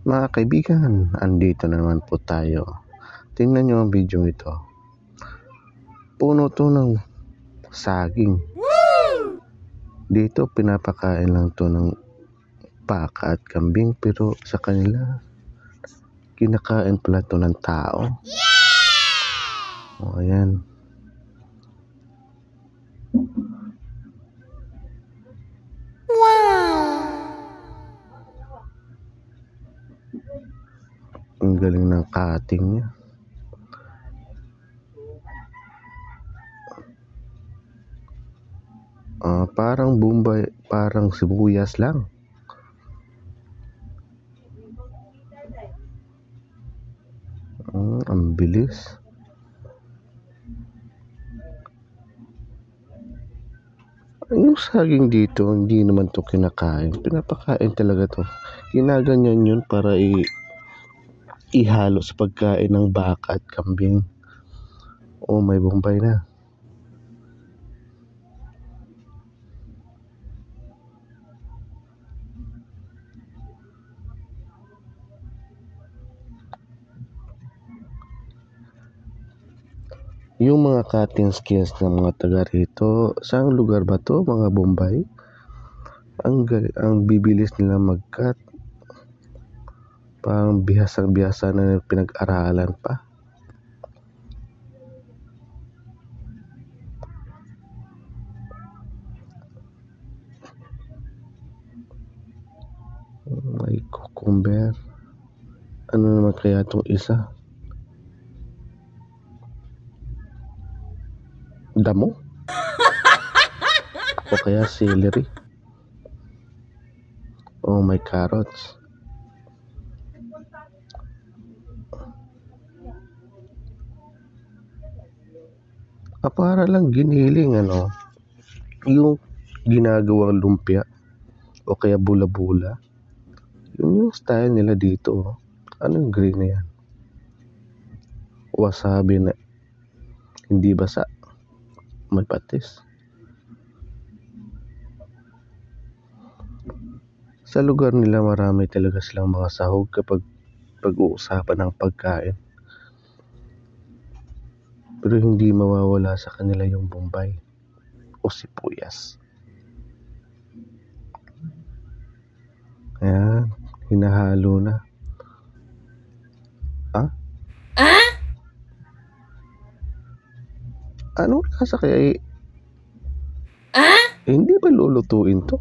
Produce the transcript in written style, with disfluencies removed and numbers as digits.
Mga kaibigan, andito na naman po tayo. Tingnan nyo ang video ito. Puno to ng saging. Dito pinapakain lang to ng baka at kambing, pero sa kanila kinakain pala to ng tao. O ayan. Ang galing ng cutting niya. Parang Bombay, parang sibuyas lang. Ang bilis. Yung saging dito, hindi naman to kinakain. Pinapakain talaga to. Ginaganyan yun para ihalo sa pagkain ng baka at kambing. May Bombay na. Yung mga cutting skills ng mga taga rito, saang lugar ba to, mga Bombay? Ang bibilis nila mag-cut. Parang bihasa na pinag-aralan pa. May cucumber. Ano naman kaya itong isa? Damo? O kaya celery? May carrots. Para lang giniling, yung ginagawang lumpia o kaya bula-bula. Yun yung style nila dito. Anong green na yan? Wasabi na hindi basa, may patis. Sa lugar nila marami talaga silang mga sahog kapag pag-uusapan ng pagkain. Pero hindi mawawala sa kanila yung Bombay o sibuyas. Ayan, hinahalo na. Anong lasa kaya? Hindi ba lulutuin to?